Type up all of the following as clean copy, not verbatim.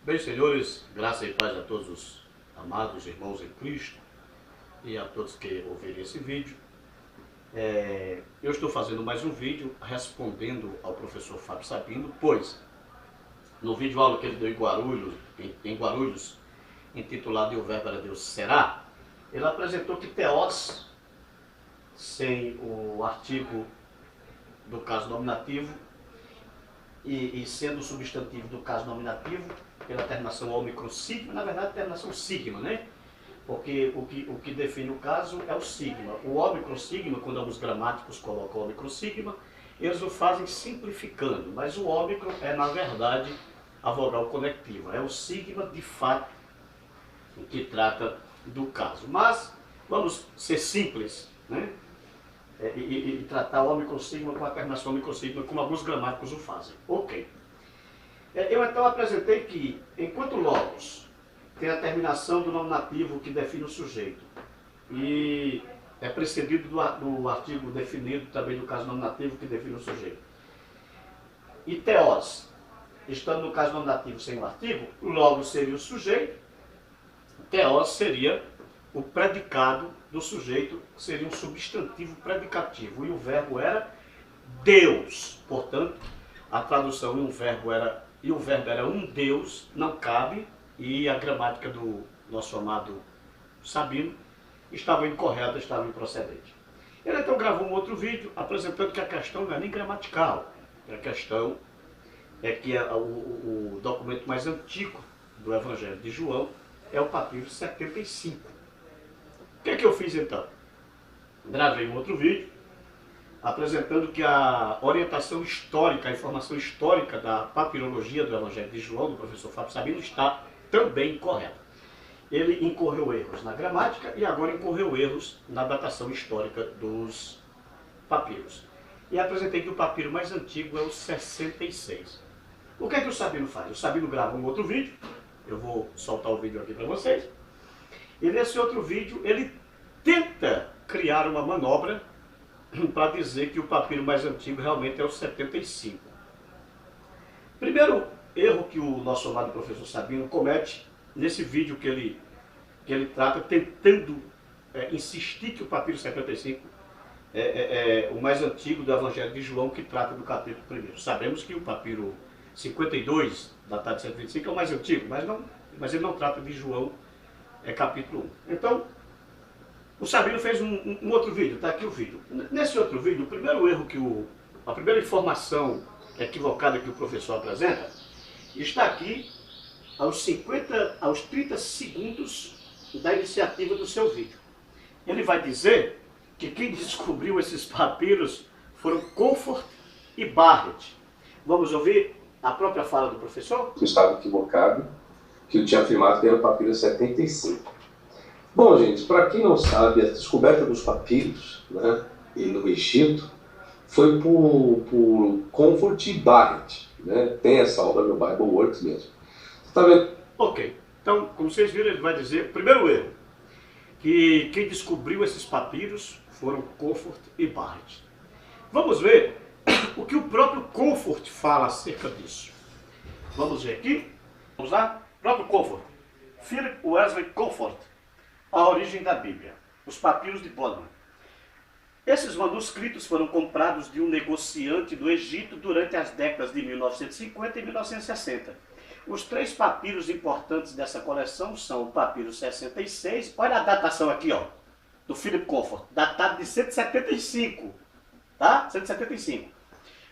Bem, senhores, graça e paz a todos os amados irmãos em Cristo e a todos que ouvirem esse vídeo. Eu estou fazendo mais um vídeo respondendo ao professor Fábio Sabino, pois no vídeo aula que ele deu em Guarulhos, intitulado "E o Verbo era Deus será", ele apresentou que teós, sem o artigo do caso nominativo e sendo o substantivo do caso nominativo, pela terminação ômicron sigma, na verdade terminação sigma, né? Porque o que define o caso é o sigma. O ômicron sigma, quando alguns gramáticos colocam ômicron sigma, eles o fazem simplificando, mas o ômicron é, na verdade, a vogal conectiva. É o sigma, de fato, que trata do caso. Mas vamos ser simples, né? E tratar o ômicron sigma com a terminação ômicron sigma, como alguns gramáticos o fazem. Ok. Eu então apresentei que, enquanto logos tem a terminação do nominativo que define o sujeito, e é precedido do artigo definido também do caso nominativo que define o sujeito, e teós, estando no caso nominativo sem o artigo, logos seria o sujeito, teós seria o predicado do sujeito, seria um substantivo predicativo, e o verbo era Deus. Portanto, a tradução e o verbo era um Deus, não cabe, e a gramática do nosso amado Sabino estava incorreta, estava improcedente. Ele então gravou um outro vídeo apresentando que a questão não é nem gramatical, a questão é que o documento mais antigo do Evangelho de João é o papiro 75. O que é que eu fiz então? Gravei um outro vídeo apresentando que a orientação histórica, a informação histórica da papirologia do Evangelho de João, do professor Fábio Sabino, está também correta. Ele incorreu erros na gramática e agora incorreu erros na datação histórica dos papiros. E apresentei que o papiro mais antigo é o 66. O que é que o Sabino faz? O Sabino grava um outro vídeo, eu vou soltar o vídeo aqui para vocês, e nesse outro vídeo ele tenta criar uma manobra para dizer que o papiro mais antigo realmente é o 75. Primeiro erro que o nosso amado professor Sabino comete nesse vídeo que ele trata, tentando insistir que o papiro 75 é o mais antigo do Evangelho de João, que trata do capítulo 1. Sabemos que o papiro 52, datado de 125, é o mais antigo, mas ele não trata de João, capítulo 1. Então, o Sabino fez um outro vídeo, está aqui o vídeo. Nesse outro vídeo, o primeiro erro a primeira informação equivocada que o professor apresenta, está aqui aos 30 segundos da iniciativa do seu vídeo. Ele vai dizer que quem descobriu esses papiros foram Comfort e Barrett. Vamos ouvir a própria fala do professor? Eu estava equivocado, que eu tinha afirmado que era o papiro 75. Bom, gente, para quem não sabe, a descoberta dos papiros, né, no Egito foi por Comfort e Barrett, né? Tem essa obra no Bible Works mesmo. Você está vendo? Ok. Então, como vocês viram, ele vai dizer, primeiro erro, que quem descobriu esses papiros foram Comfort e Barrett. Vamos ver o que o próprio Comfort fala acerca disso. Vamos ver aqui. Vamos lá? O próprio Comfort. Philip Wesley Comfort. A origem da Bíblia. Os papiros de Bodleian. Esses manuscritos foram comprados de um negociante do Egito durante as décadas de 1950 e 1960. Os 3 papiros importantes dessa coleção são o papiro 66, olha a datação aqui, ó, do Philip Comfort, datado de 175, tá? 175,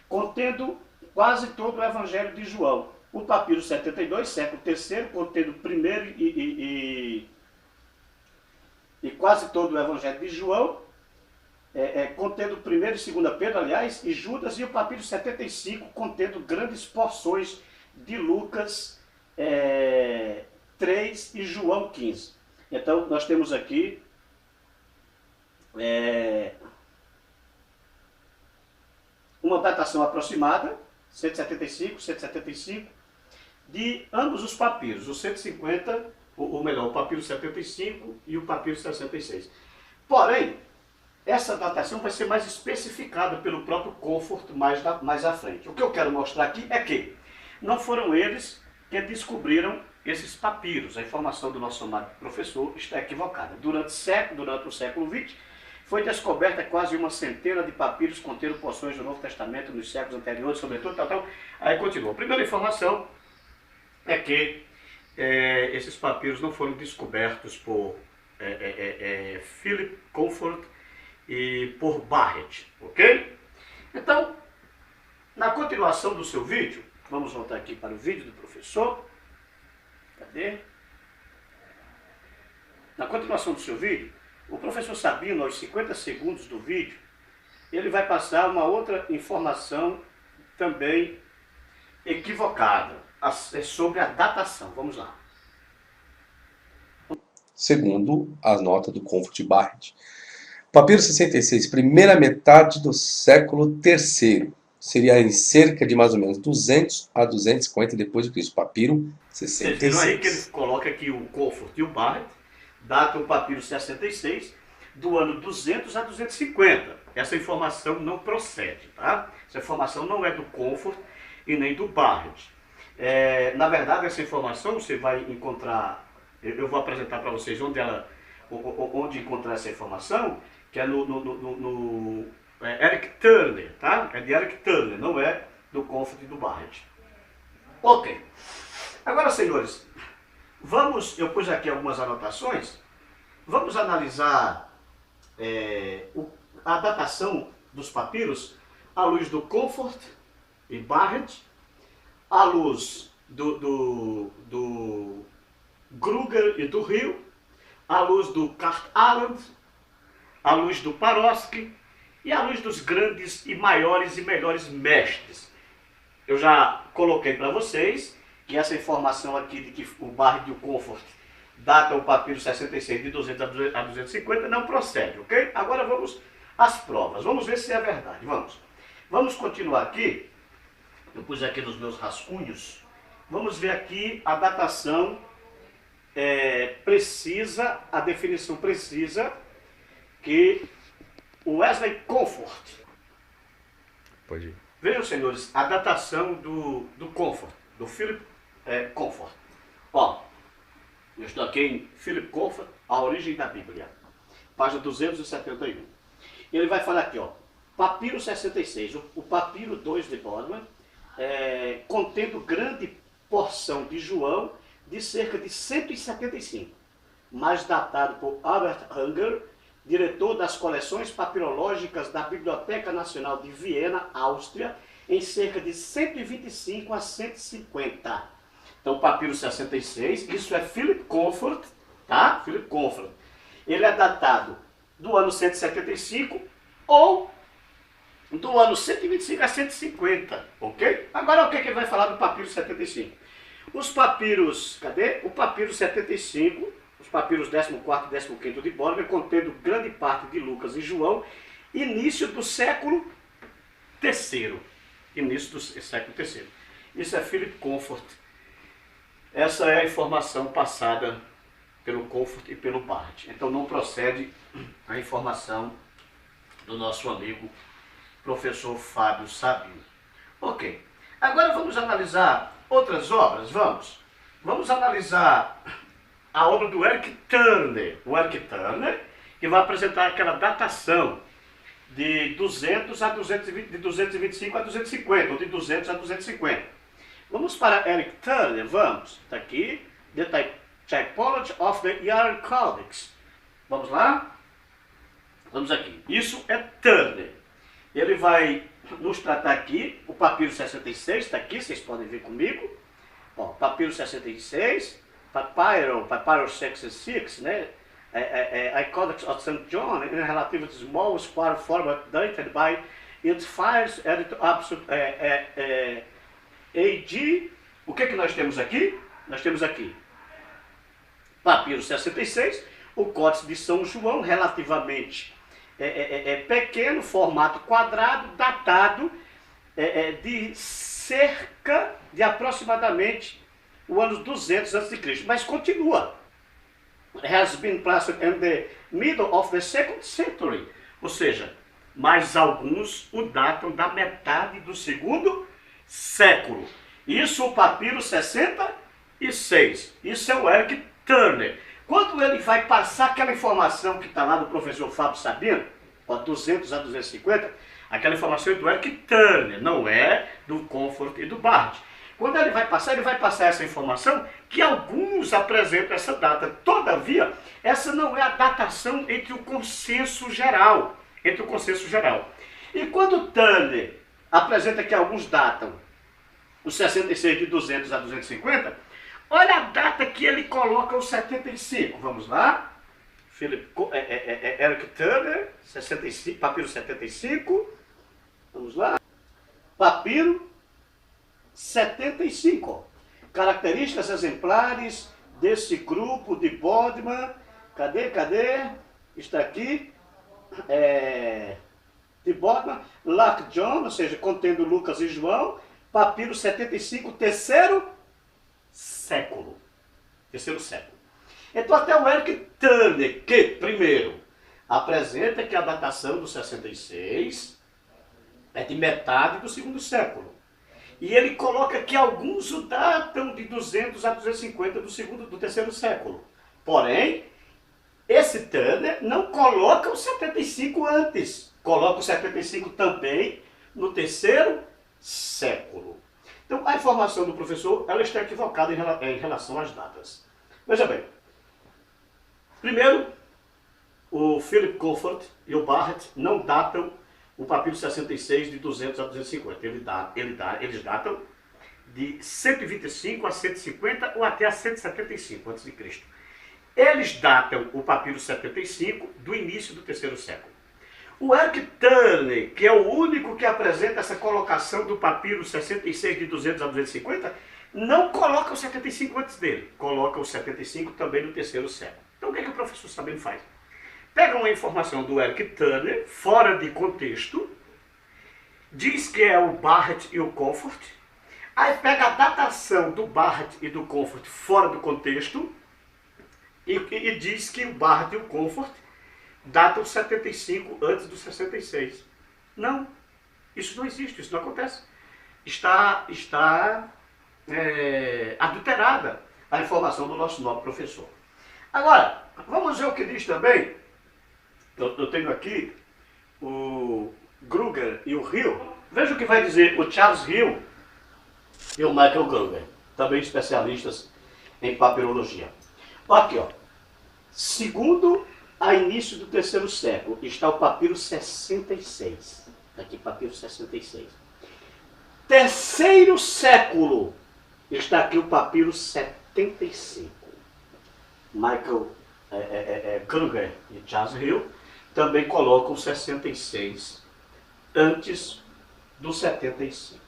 contendo quase todo o Evangelho de João. O papiro 72, século III, contendo o primeiro e quase todo o Evangelho de João, contendo 1º e 2 Pedro, aliás, e Judas, e o papiro 75, contendo grandes porções de Lucas 3 e João 15. Então, nós temos aqui uma datação aproximada, 175, de ambos os papiros, o 150, ou melhor, o papiro 75 e o papiro 66. Porém, essa datação vai ser mais especificada pelo próprio Comfort mais à frente. O que eu quero mostrar aqui é que não foram eles que descobriram esses papiros. A informação do nosso amado professor está equivocada. Durante o século XX, foi descoberta quase uma centena de papiros contendo porções do Novo Testamento nos séculos anteriores, sobretudo, tal. Aí continua. A primeira informação é que esses papiros não foram descobertos por Philip Comfort e por Barrett, ok? Então, na continuação do seu vídeo, vamos voltar aqui para o vídeo do professor. Cadê? Na continuação do seu vídeo, o professor Sabino, aos 50 segundos do vídeo, ele vai passar uma outra informação também equivocada sobre a datação. Vamos lá. Segundo a nota do Comfort e Barrett, papiro 66, primeira metade do século III, seria em cerca de mais ou menos 200 a 250 depois de Cristo. Papiro 66. Vocês viram aí que ele coloca aqui o Comfort e o Barrett, data o papiro 66, do ano 200 a 250. Essa informação não procede, tá? Essa informação não é do Comfort e nem do Barrett. Na verdade, essa informação você vai encontrar, eu vou apresentar para vocês onde encontrar essa informação, que é no Eric Turner, tá? É de Eric Turner, não é do Comfort e do Barrett. Ok. Agora, senhores, eu pus aqui algumas anotações, vamos analisar a datação dos papiros à luz do Comfort e Barrett, à luz do Gruger e do Hill, à luz do Cartland, à luz do Paroski e à luz dos grandes e maiores e melhores mestres. Eu já coloquei para vocês que essa informação aqui de que o Barrett e o Comfort datam o papiro 66 de 200 a 250 não procede, ok? Agora vamos às provas, vamos ver se é verdade, vamos continuar aqui, eu pus aqui nos meus rascunhos, vamos ver aqui a datação precisa, a definição precisa que o Wesley Comfort. Pode ir. Vejam, senhores, a datação do Comfort, do Philip Comfort. Ó, eu estou aqui em Philip Comfort, A Origem da Bíblia, página 271. Ele vai falar aqui, ó, papiro 66, o papiro 2 de Bodleian, contendo grande porção de João de cerca de 175, mais datado por Albert Unger, diretor das coleções papirológicas da Biblioteca Nacional de Viena, Áustria, em cerca de 125 a 150. Então, papiro 66, isso é Philip Comfort, tá? Philip Comfort. Ele é datado do ano 175 ou do ano 125 a 150, ok? Agora, o que ele vai falar do papiro 75? Os papiros, cadê? O papiro 75, os papiros 14º e 15º de Bodleian, contendo grande parte de Lucas e João, início do século III. Início do século III. Isso é Philip Comfort. Essa é a informação passada pelo Comfort e pelo Barrett. Então não procede a informação do nosso amigo professor Fábio Sabino. Ok. Agora vamos analisar outras obras, vamos analisar a obra do Eric Turner. O Eric Turner, que vai apresentar aquela datação de 200 a 220, de 225 a 250, ou de 200 a 250. Vamos para Eric Turner, vamos. Está aqui, The Typology of the Iron Codex. Vamos lá? Vamos aqui. Isso é Turner. Ele vai nos tratar aqui, o papiro 66, está aqui, vocês podem ver comigo. Ó, papiro 66, papiro 66, né? Codex of St. John, in a relatively small square format dated by its files edited up to AD. O que nós temos aqui? Nós temos aqui papiro 66, o Códice de São João, relativamente pequeno, formato quadrado, datado de cerca de aproximadamente o ano 200 a.C., mas continua. Has been placed in the middle of the 2nd century, ou seja, mais alguns o datam da metade do 2º século. Isso o papiro 66. Isso é o Eric Turner. Quando ele vai passar aquela informação que está lá do professor Fábio Sabino, 200 a 250, aquela informação é do Eric Turner, não é do Comfort e do Barrett. Quando ele vai passar essa informação que alguns apresentam essa data. Todavia, essa não é a datação entre o consenso geral. E quando Turner apresenta que alguns datam os 66 de 200 a 250, olha a data que ele coloca os 75. Vamos lá. Eric Turner, 65, papiro 75. Vamos lá. Papiro 75. Características exemplares desse grupo de Bodman. Cadê? Está aqui. De Bodman. Lark John, ou seja, contendo Lucas e João. Papiro 75, terceiro século. Então até o Eric Turner, que primeiro apresenta que a datação do 66 é de metade do segundo século. E ele coloca que alguns o datam de 200 a 250 do terceiro século. Porém, esse Turner não coloca o 75 antes. Coloca o 75 também no terceiro século. Então, a informação do professor ela está equivocada em relação às datas. Veja bem. Primeiro, o Philip Comfort e o Barrett não datam o papiro 66 de 200 a 250. Eles datam de 125 a 150 ou até a 175 a.C. Eles datam o papiro 75 do início do terceiro século. O Eric Turner, que é o único que apresenta essa colocação do papiro 66 de 200 a 250, não coloca o 75 antes dele, coloca o 75 também no terceiro século. Então o que o professor Sabino faz? Pega uma informação do Eric Turner, fora de contexto, diz que é o Barrett e o Comfort, aí pega a datação do Barrett e do Comfort fora do contexto, e diz que o Barrett e o Comfort datam 75 antes do 66. Não, isso não existe, isso não acontece. Está adulterada a informação do nosso nobre professor. Agora, vamos ver o que diz também. Eu tenho aqui o Gruger e o Hill. Veja o que vai dizer o Charles Hill e o Michael Gruger, também especialistas em papirologia. Aqui, ó. Segundo a início do terceiro século, está o papiro 66. Aqui, papiro 66. Terceiro século, está aqui o papiro 75. Michael Gruger e Charles Hill também colocam 66 antes do 75.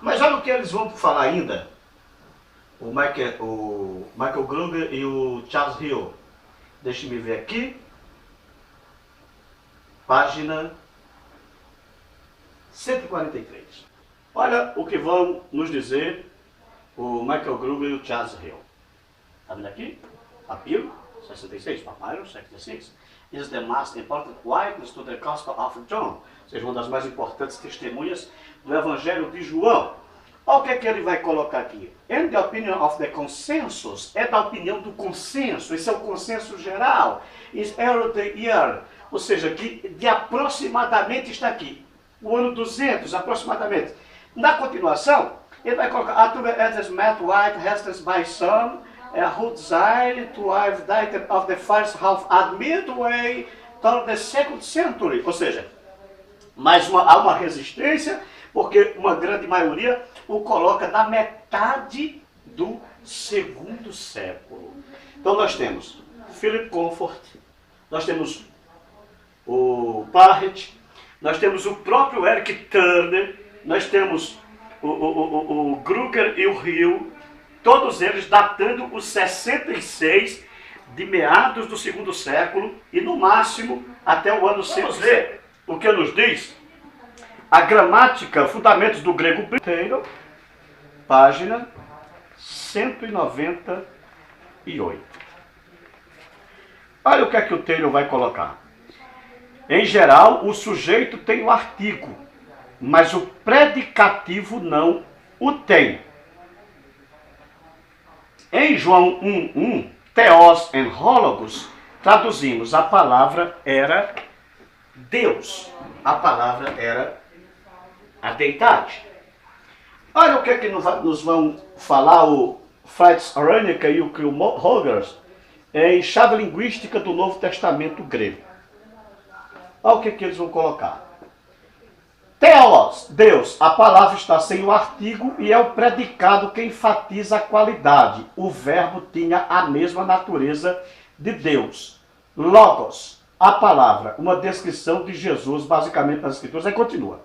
Mas olha o que eles vão falar ainda. O Michael Gruger e o Charles Hill. Deixe-me ver aqui. Página 143. Olha o que vão nos dizer o Michael Gruger e o Charles Hill. Está vendo aqui? Papiro 66, Papyrus 66. Is the most important witness to the Gospel of John. Ou seja, uma das mais importantes testemunhas do Evangelho de João. Olha o que ele vai colocar aqui. In the opinion of the consensus. É da opinião do consenso. Esse é o consenso geral. Is early the year. Ou seja, que de aproximadamente está aqui. O ano 200, aproximadamente. Na continuação, ele vai colocar Arthur as Matt White has by some who desired to have died of the first half at midway toward the second century. Ou seja, há uma resistência, porque uma grande maioria o coloca na metade do segundo século. Então nós temos Philip Comfort, nós temos o Barrett, nós temos o próprio Eric Turner, nós temos o Gruger e o Hill, todos eles datando os 66 de meados do segundo século e no máximo até o ano 100. Vamos ver o que nos diz a gramática, fundamentos do grego inteiro, página 198. Olha o que é que o Taylor vai colocar. Em geral, o sujeito tem o artigo, mas o predicativo não o tem. Em João 1:1, Theos en Hologos, traduzimos, a palavra era Deus. A palavra era a deidade. Olha o que é que nos vão falar o Fritz Aranica e o Krill Rogers em chave linguística do Novo Testamento grego. Olha o que é que eles vão colocar. Theos, Deus, a palavra está sem o artigo e é o predicado que enfatiza a qualidade. O verbo tinha a mesma natureza de Deus. Logos, a palavra, uma descrição de Jesus, basicamente nas Escrituras. Aí continua.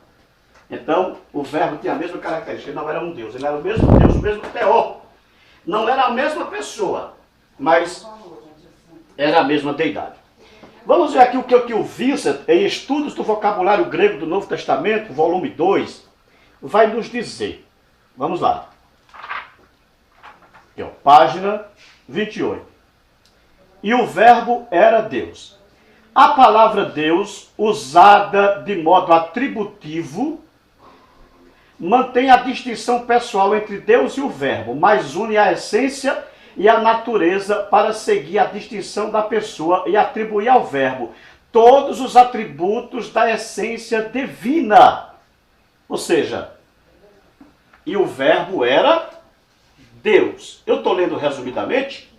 Então, o verbo tinha a mesma característica. Ele não era um Deus, ele era o mesmo Deus, o mesmo Teó. Não era a mesma pessoa, mas era a mesma deidade. Vamos ver aqui o que o Vincent, em Estudos do Vocabulário Grego do Novo Testamento, volume 2, vai nos dizer. Vamos lá. Aqui, ó, página 28. E o verbo era Deus. A palavra Deus, usada de modo atributivo, mantém a distinção pessoal entre Deus e o verbo, mas une a essência e a natureza para seguir a distinção da pessoa e atribuir ao verbo todos os atributos da essência divina. Ou seja, e o verbo era Deus. Eu estou lendo resumidamente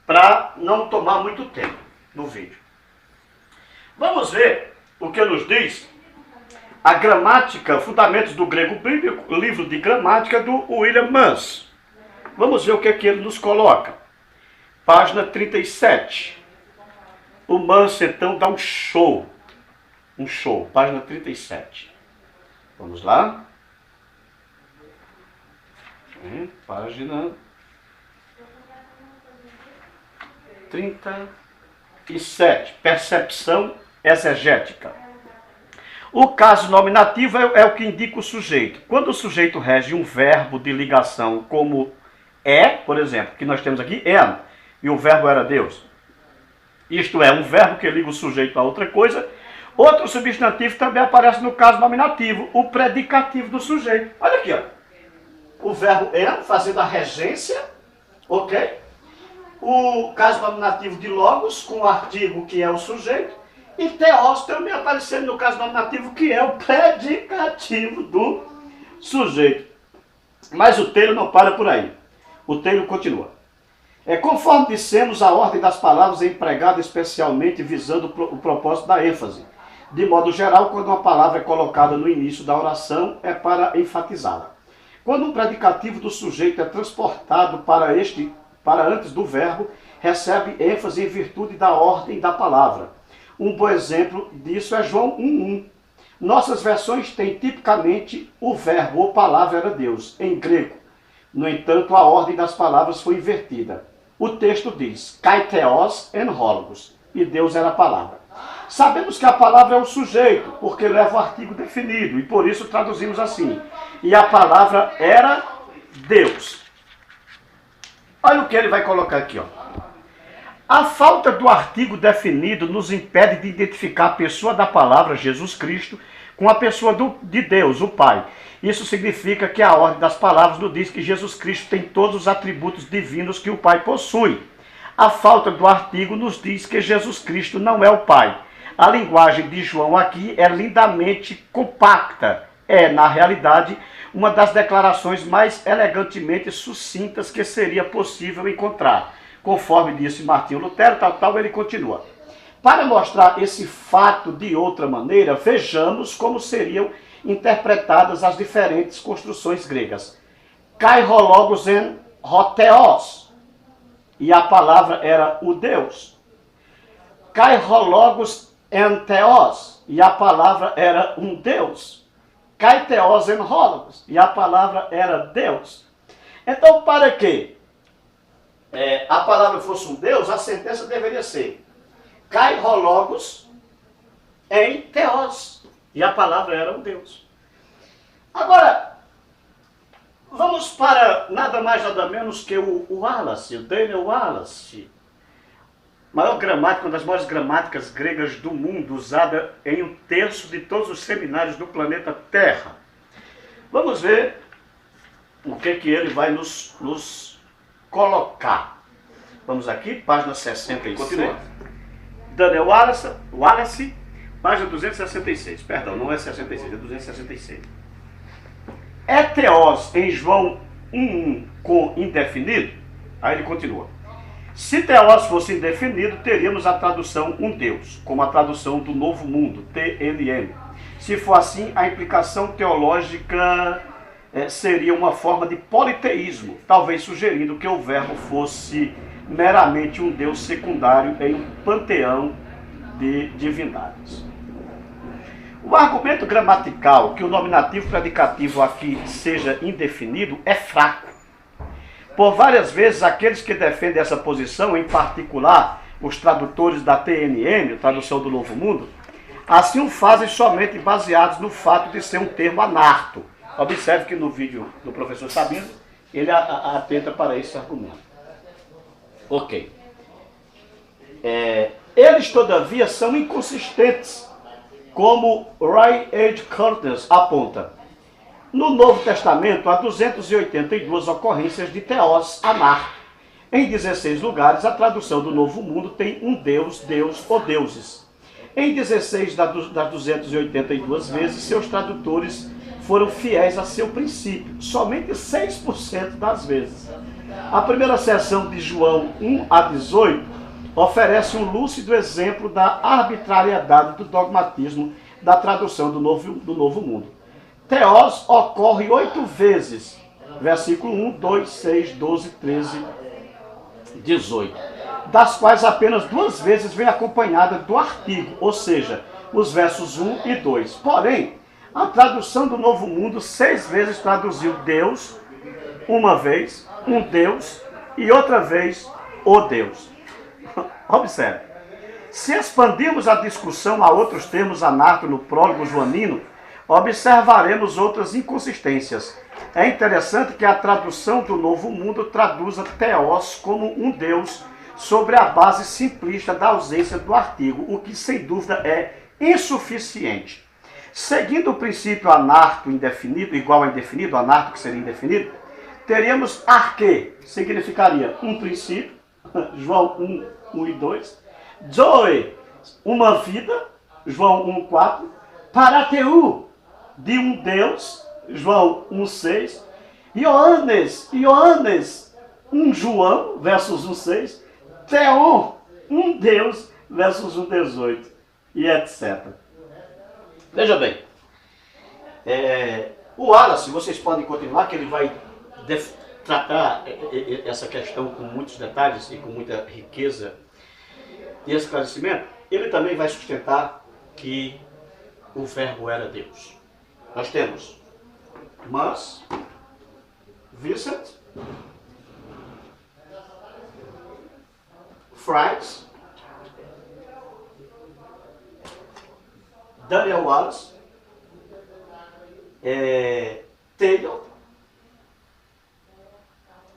para não tomar muito tempo no vídeo. Vamos ver o que nos diz a gramática, Fundamentos do Grego Bíblico, livro de gramática do William Mans. Vamos ver o que é que ele nos coloca. Página 37. O Mans então dá um show. Um show. Página 37. Vamos lá. Página 37. Percepção exegética. O caso nominativo é o que indica o sujeito. Quando o sujeito rege um verbo de ligação como é, por exemplo, que nós temos aqui, am, e o verbo era Deus. Isto é, um verbo que liga o sujeito a outra coisa. Outro substantivo também aparece no caso nominativo, o predicativo do sujeito. Olha aqui, ó. O verbo am, fazendo a regência, ok? O caso nominativo de logos, com o artigo que é o sujeito. E theos também aparecendo no caso nominativo, que é o predicativo do sujeito. Mas o texto não para por aí. O texto continua. Conforme dissemos, a ordem das palavras é empregada especialmente visando o propósito da ênfase. De modo geral, quando uma palavra é colocada no início da oração, é para enfatizá-la. Quando um predicativo do sujeito é transportado para antes do verbo, recebe ênfase em virtude da ordem da palavra. Um bom exemplo disso é João 1:1. Nossas versões têm tipicamente o verbo ou palavra era Deus, em grego. No entanto, a ordem das palavras foi invertida. O texto diz, kai theos en hologos, e Deus era a palavra. Sabemos que a palavra é o sujeito, porque leva o artigo definido, e por isso traduzimos assim. E a palavra era Deus. Olha o que ele vai colocar aqui, ó. A falta do artigo definido nos impede de identificar a pessoa da palavra, Jesus Cristo, com a pessoa de Deus, o Pai. Isso significa que a ordem das palavras nos diz que Jesus Cristo tem todos os atributos divinos que o Pai possui. A falta do artigo nos diz que Jesus Cristo não é o Pai. A linguagem de João aqui é lindamente compacta. É, na realidade, uma das declarações mais elegantemente sucintas que seria possível encontrar. Conforme disse Martinho Lutero, ele continua. Para mostrar esse fato de outra maneira, vejamos como seriam interpretadas as diferentes construções gregas. Kai hologos en hotheos, e a palavra era o Deus. Kai hologos en theos, e a palavra era um Deus. Kai theos en hologos, e a palavra era Deus. Então, para que a palavra fosse um Deus, a sentença deveria ser Kai hologos en theos, e a palavra era um Deus. Agora, vamos para nada mais nada menos que o Wallace, o Daniel Wallace, maior gramática, uma das maiores gramáticas gregas do mundo, usada em 1/3 de todos os seminários do planeta Terra. Vamos ver o que ele vai nos colocar. Vamos aqui, página 66. Continua. Daniel Wallace, página 266. Perdão, não é 66, é 266. É teós em João 1:1 com indefinido? Aí ele continua. Se teós fosse indefinido, teríamos a tradução um Deus, como a tradução do Novo Mundo, TLM. Se for assim, a implicação teológica seria uma forma de politeísmo, talvez sugerindo que o verbo fosse meramente um Deus secundário em um panteão de divindades. O argumento gramatical que o nominativo predicativo aqui seja indefinido é fraco. Por várias vezes, aqueles que defendem essa posição, em particular os tradutores da TNM, Tradução do Novo Mundo, assim o fazem somente baseados no fato de ser um termo anarto. Observe que no vídeo do professor Sabino, ele atenta para esse argumento. Ok. Eles, todavia, são inconsistentes, como Ray H. Curtis aponta. No Novo Testamento, há 282 ocorrências de teós anarto. Em 16 lugares, a tradução do Novo Mundo tem um Deus, Deus ou deuses. Em 16 das 282 vezes, seus tradutores foram fiéis a seu princípio, somente 6% das vezes. A primeira seção de João 1-18 oferece um lúcido exemplo da arbitrariedade do dogmatismo da tradução do Novo Mundo. Teós ocorre 8 vezes, versículo 1, 2, 6, 12, 13, 18, das quais apenas 2 vezes vem acompanhada do artigo, ou seja, os versos 1 e 2. Porém, a tradução do Novo Mundo 6 vezes traduziu Deus, uma vez, um Deus e outra vez o Deus. Observe. Se expandirmos a discussão a outros termos anarto no prólogo joanino, observaremos outras inconsistências. É interessante que a tradução do Novo Mundo traduza teós como um Deus sobre a base simplista da ausência do artigo, o que sem dúvida é insuficiente. Seguindo o princípio anarto indefinido, igual a indefinido, anarto que seria indefinido, teríamos arque, significaria um princípio, João 1, 1 e 2, zoe, uma vida, João 1, 4, parateu, de um Deus, João 1, 6, Ioannes, um João, versos 1, 6, Theon, um Deus, versos 1, 18, e etc. Veja bem, o Wallace, vocês podem continuar, que ele vai tratar essa questão com muitos detalhes e com muita riqueza de esclarecimento. Ele também vai sustentar que o verbo era Deus. Nós temos Mas, Vincent, Fries, Daniel Wallace, Taylor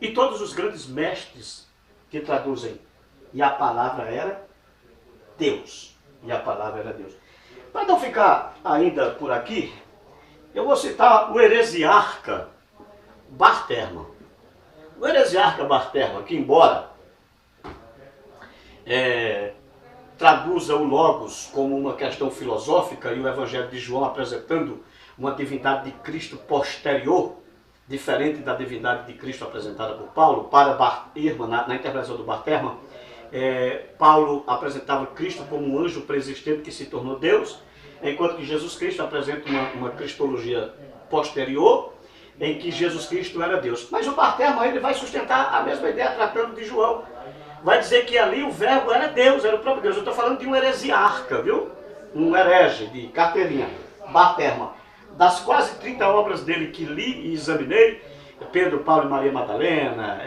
e todos os grandes mestres que traduzem. E a palavra era Deus. E a palavra era Deus. Para não ficar ainda por aqui, eu vou citar o heresiarca Barterman. O heresiarca Barterman, que embora traduza o Logos como uma questão filosófica e o Evangelho de João apresentando uma divindade de Cristo posterior, diferente da divindade de Cristo apresentada por Paulo, para Barterman, na interpretação do Barterman, Paulo apresentava Cristo como um anjo preexistente que se tornou Deus, enquanto que Jesus Cristo apresenta uma cristologia posterior, em que Jesus Cristo era Deus. Mas o Barterman ele vai sustentar a mesma ideia tratando de João. Vai dizer que ali o verbo era Deus, era o próprio Deus. Eu estou falando de um heresiarca, viu? Um herege de carteirinha, Barterman. Das quase 30 obras dele que li e examinei, Pedro, Paulo e Maria Madalena,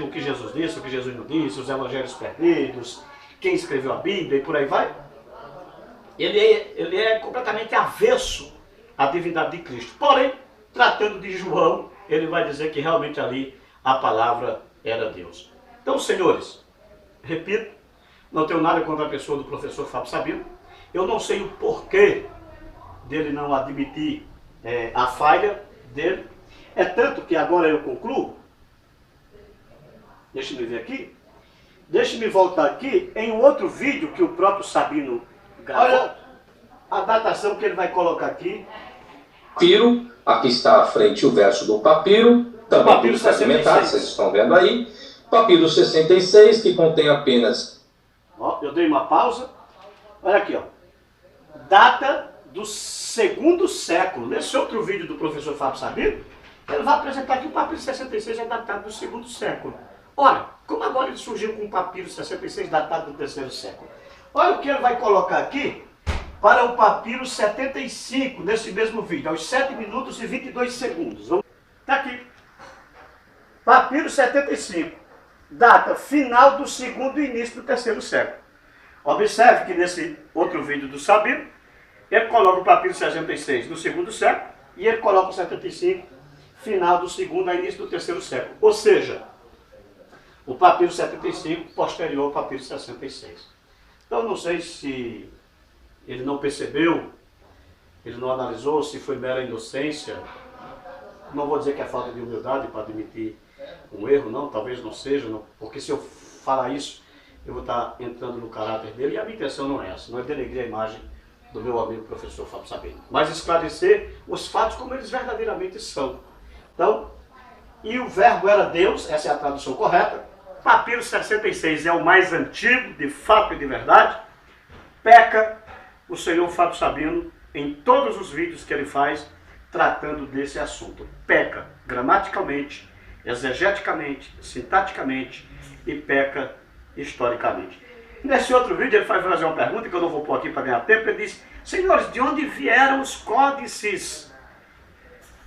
o que Jesus disse, o que Jesus não disse, os evangelhos perdidos, quem escreveu a Bíblia e por aí vai, ele é completamente avesso à divindade de Cristo. Porém, tratando de João, ele vai dizer que realmente ali a palavra era Deus. Então, senhores, repito, não tenho nada contra a pessoa do professor Fábio Sabino. Eu não sei o porquê dele não admitir a falha dele. É tanto que agora eu concluo Deixa-me ver aqui. Deixa-me voltar aqui em um outro vídeo que o próprio Sabino gravou. Olha a datação que ele vai colocar aqui. Papiro, aqui está à frente o verso do papiro, também Papiro tudo fragmentado, vocês estão vendo aí. Papiro 66, que contém apenas... Ó, eu dei uma pausa. Olha aqui, ó. Data do 2º século. Nesse outro vídeo do professor Fábio Sabino, ele vai apresentar que o papiro 66 é datado do 2º século. Ora, como agora ele surgiu com o papiro 66 datado do 3º século? Olha o que ele vai colocar aqui para o papiro 75, nesse mesmo vídeo, aos 7 minutos e 22 segundos. Está aqui. Papiro 75, data final do 2º e início do 3º século. Observe que nesse outro vídeo do Sabino, ele coloca o papiro 66 no 2º século e ele coloca o 75 final do 2º a início do 3º século. Ou seja, o papiro 75 posterior ao papiro 66. Então não sei se ele não percebeu, ele não analisou, se foi mera inocência. Não vou dizer que é falta de humildade para admitir um erro, não, talvez não seja, não, porque se eu falar isso, eu vou estar entrando no caráter dele, e a minha intenção não é essa, não é denegrir a imagem do meu amigo professor Fábio Sabino, mas esclarecer os fatos como eles verdadeiramente são. Então, e o verbo era Deus, essa é a tradução correta. Papiro 66 é o mais antigo, de fato e de verdade. Peca o senhor Fábio Sabino em todos os vídeos que ele faz tratando desse assunto. Peca gramaticalmente, exegeticamente, sintaticamente e peca historicamente. Nesse outro vídeo ele faz fazer uma pergunta que eu não vou pôr aqui para ganhar tempo. Ele diz: senhores, de onde vieram os códices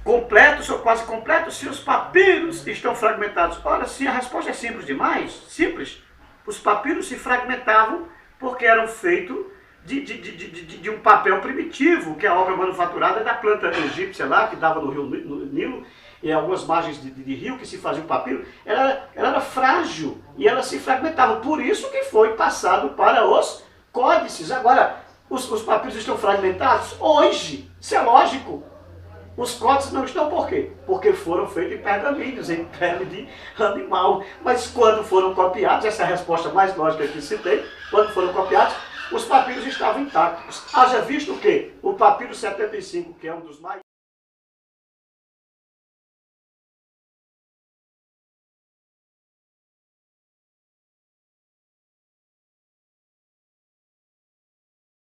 completos ou quase completos se os papiros estão fragmentados? Ora, sim, a resposta é simples demais. Simples. Os papiros se fragmentavam porque eram feitos de um papel primitivo, que é a obra manufaturada da planta egípcia lá, que dava no rio Nilo, e algumas margens de rio que se fazia o papiro. Ela era frágil e ela se fragmentava. Por isso que foi passado para os códices. Agora, os papiros estão fragmentados? Hoje, isso é lógico. Os códices não estão por quê? Porque foram feitos em pergaminhos, em pele de animal. Mas quando foram copiados, essa é a resposta mais lógica que se tem, quando foram copiados, os papiros estavam intactos. Haja visto o quê? O papiro 75, que é um dos mais...